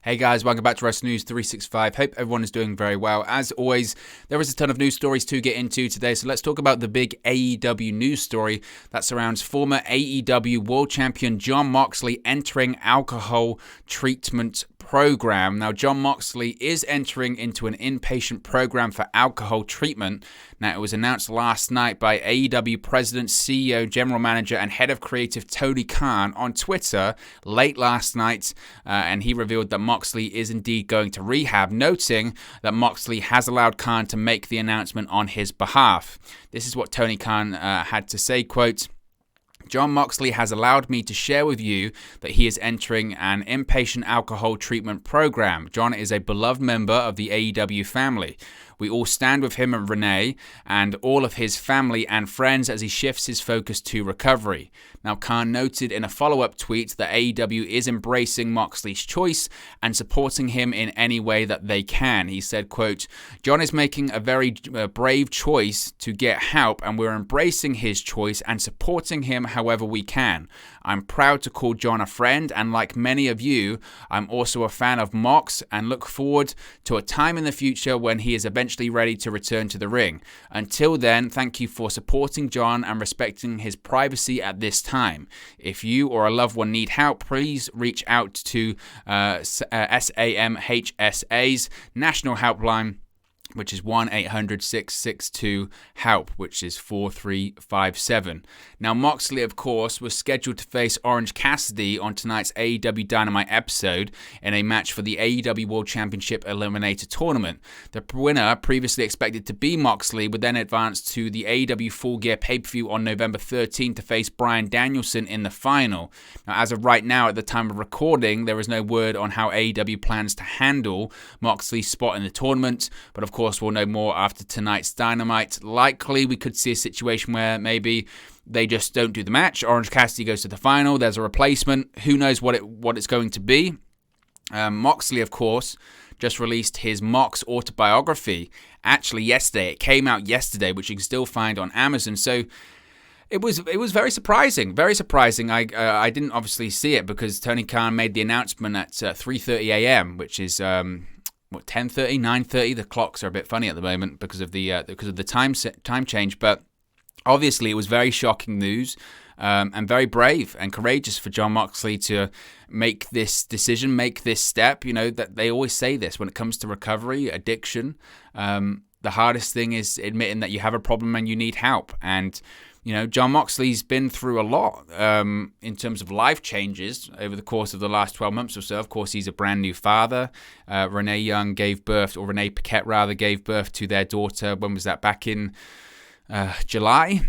Hey guys, welcome back to Wrestling News 365. Hope everyone is doing very well. As always, there is a ton of news stories to get into today, so let's talk about the big AEW news story that surrounds former AEW World Champion Jon Moxley entering alcohol treatment program. Now, Jon Moxley is entering into an inpatient program for alcohol treatment. Now, it was announced last night by AEW President, CEO, General Manager, and Head of Creative Tony Khan on Twitter late last night, and he revealed that Moxley is indeed going to rehab, noting that Moxley has allowed Khan to make the announcement on his behalf. This is what Tony Khan had to say, quote, Jon Moxley has allowed me to share with you that he is entering an inpatient alcohol treatment program. Jon is a beloved member of the AEW family. We all stand with him and Renee and all of his family and friends as he shifts his focus to recovery. Now, Khan noted in a follow-up tweet that AEW is embracing Moxley's choice and supporting him in any way that they can. He said, quote, Jon is making a very brave choice to get help, and we're embracing his choice and supporting him however we can. I'm proud to call Jon a friend, and like many of you, I'm also a fan of Mox and look forward to a time in the future when he is eventually ready to return to the ring. Until then, thank you for supporting Jon and respecting his privacy at this time. If you or a loved one need help, please reach out to SAMHSA's National Helpline, which is 1-800-662-HELP, which is 4357. Now, Moxley, of course, was scheduled to face Orange Cassidy on tonight's AEW Dynamite episode in a match for the AEW World Championship Eliminator Tournament. The winner, previously expected to be Moxley, would then advance to the AEW Full Gear pay-per-view on November 13 to face Bryan Danielson in the final. Now, as of right now, at the time of recording, there is no word on how AEW plans to handle Moxley's spot in the tournament, but of course, we'll know more after tonight's Dynamite. Likely, we could see a situation where maybe they just don't do the match. Orange Cassidy goes to the final. There's a replacement. Who knows what it's going to be? Moxley, of course, just released his Mox autobiography. Actually, yesterday. It came out yesterday, which you can still find on Amazon. So it was very surprising. Very surprising. I didn't obviously see it because Tony Khan made the announcement at 3:30 a.m., which is 10:30, 9:30. The clocks are a bit funny at the moment because of the time change. But obviously, it was very shocking news and very brave and courageous for Jon Moxley to make this decision, make this step. You know that they always say this when it comes to recovery, addiction. The hardest thing is admitting that you have a problem and you need help. And you know, Jon Moxley's been through a lot in terms of life changes over the course of the last 12 months or so. Of course, he's a brand new father. Renee Paquette gave birth to their daughter. When was that? Back in July?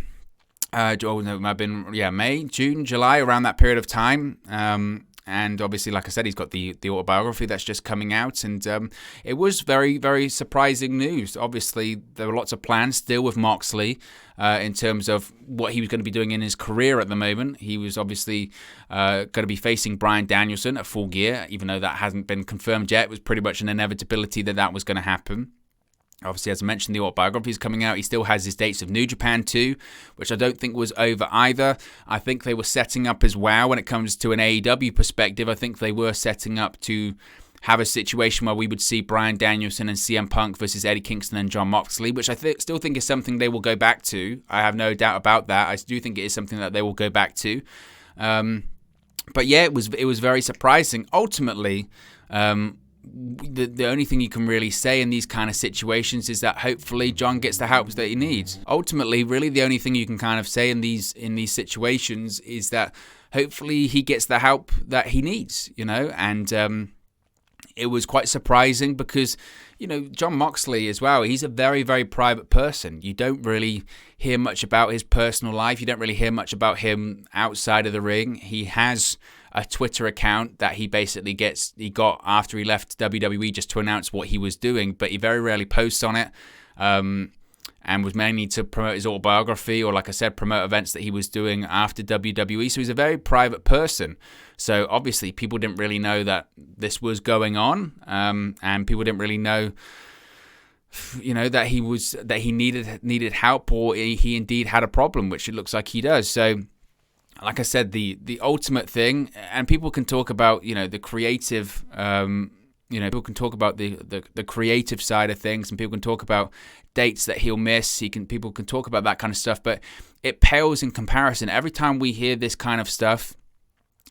It might have been, May, June, July, around that period of time. And obviously, like I said, he's got the autobiography that's just coming out. And it was very, very surprising news. Obviously, there were lots of plans still with Moxley in terms of what he was going to be doing in his career at the moment. He was obviously going to be facing Bryan Danielson at Full Gear, even though that hasn't been confirmed yet. It was pretty much an inevitability that was going to happen. Obviously, as I mentioned, the autobiography is coming out. He still has his dates of New Japan too, which I don't think was over either. I think they were setting up as well when it comes to an AEW perspective. I think they were setting up to have a situation where we would see Bryan Danielson and CM Punk versus Eddie Kingston and Jon Moxley, which I still think is something they will go back to. I have no doubt about that. I do think it is something that they will go back to. But yeah, it was very surprising. Ultimately, the only thing you can really say in these kind of situations is that hopefully Jon gets the help that he needs. Ultimately, really the only thing you can kind of say in these situations is that hopefully he gets the help that he needs, you know, and it was quite surprising because, you know, Jon Moxley as well, he's a very, very private person. You don't really hear much about his personal life. You don't really hear much about him outside of the ring. He has a Twitter account that he got after he left WWE just to announce what he was doing, but he very rarely posts on it, and was mainly to promote his autobiography or, like I said, promote events that he was doing after WWE. So he's a very private person. So obviously people didn't really know that this was going on, and people didn't really know, you know, that he needed help, or he indeed had a problem, which it looks like he does. So like I said, the ultimate thing, and people can talk about, you know, the creative people can talk about the creative side of things, and people can talk about dates that he'll miss. People can talk about that kind of stuff, but it pales in comparison. Every time we hear this kind of stuff,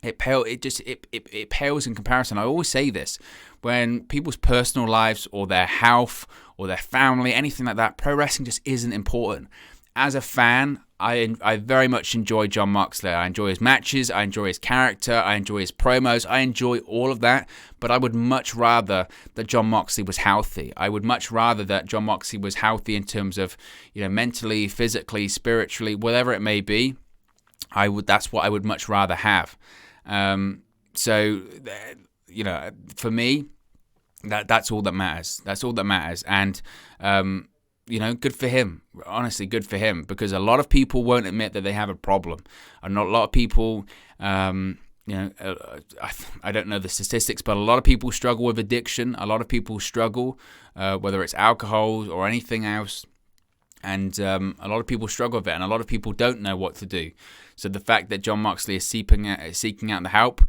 it pales in comparison. I always say this: when people's personal lives or their health or their family, anything like that, pro wrestling just isn't important. As a fan, I very much enjoy Jon Moxley. I enjoy his matches, I enjoy his character, I enjoy his promos, I enjoy all of that, but I would much rather that Jon Moxley was healthy. I would much rather that Jon Moxley was healthy in terms of, mentally, physically, spiritually, whatever it may be. That's what I would much rather have. So, for me, that's all that matters. That's all that matters. And, good for him. Honestly, good for him, because a lot of people won't admit that they have a problem. And not a lot of people, I don't know the statistics, but a lot of people struggle with addiction. A lot of people struggle, whether it's alcohol or anything else. And a lot of people struggle with it, and a lot of people don't know what to do. So the fact that Jon Moxley is seeking out the help,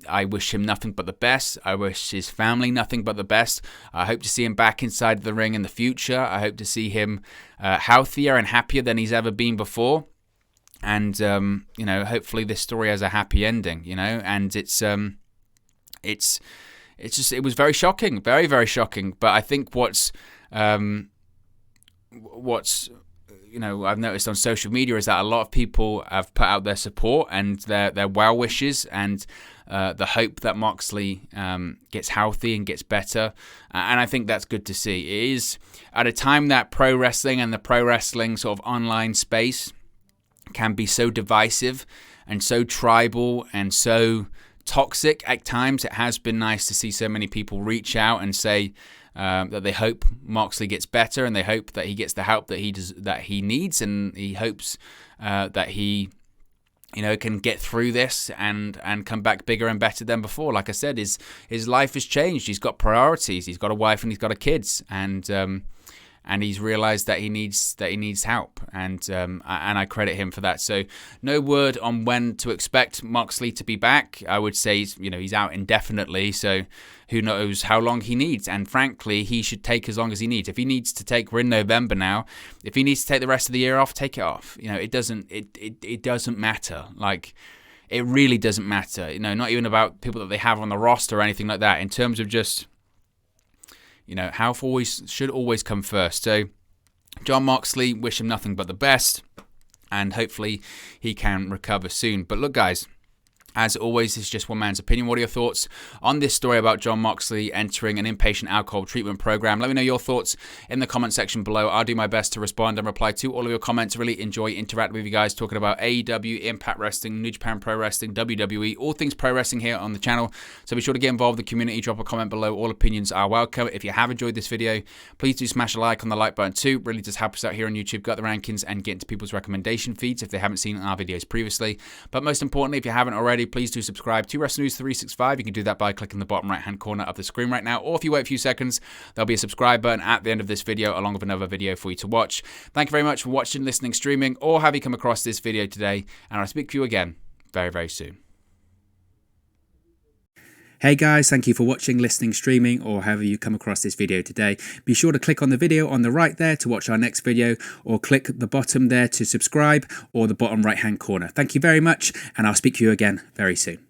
I wish him nothing but the best. I wish his family nothing but the best. I hope to see him back inside the ring in the future. I hope to see him healthier and happier than he's ever been before. And hopefully this story has a happy ending. And it was very shocking, very, very shocking. But I think what's I've noticed on social media is that a lot of people have put out their support and their well wishes and the hope that Moxley gets healthy and gets better. And I think that's good to see. It is at a time that pro wrestling and the pro wrestling sort of online space can be so divisive and so tribal and so toxic at times. It has been nice to see so many people reach out and say that they hope Moxley gets better, and they hope that he gets the help that he needs, and he hopes that he can get through this and come back bigger and better than before. Like I said, his life has changed. He's got priorities. He's got a wife and he's got a kids, and he's realized that he needs help, and I credit him for that. So no word on when to expect Moxley to be back. I would say he's out indefinitely, so who knows how long he needs. And frankly, he should take as long as he needs. If he needs to take, we're in November now, if he needs to take the rest of the year off, take it off. It doesn't matter. Like, it really doesn't matter. Not even about people that they have on the roster or anything like that. In terms of just health should always come first. So Jon Moxley, wish him nothing but the best, and hopefully he can recover soon. But look, guys, as always, it's just one man's opinion. What are your thoughts on this story about Jon Moxley entering an inpatient alcohol treatment program? Let me know your thoughts in the comment section below. I'll do my best to respond and reply to all of your comments. Really enjoy interacting with you guys, talking about AEW, Impact Wrestling, New Japan Pro Wrestling, WWE, all things pro wrestling here on the channel. So be sure to get involved in the community. Drop a comment below. All opinions are welcome. If you have enjoyed this video, please do smash a like on the like button too. Really does help us out here on YouTube. Got the rankings and get into people's recommendation feeds if they haven't seen our videos previously. But most importantly, if you haven't already, please do subscribe to Wrestling News 365. You can do that by clicking the bottom right hand corner of the screen right now, or if you wait a few seconds, there'll be a subscribe button at the end of this video along with another video for you to watch. Thank you very much for watching, listening, streaming, or have you come across this video today, and I'll speak to you again very, very soon. Hey guys, thank you for watching, listening, streaming, or however you come across this video today. Be sure to click on the video on the right there to watch our next video, or click the bottom there to subscribe, or the bottom right hand corner. Thank you very much, and I'll speak to you again very soon.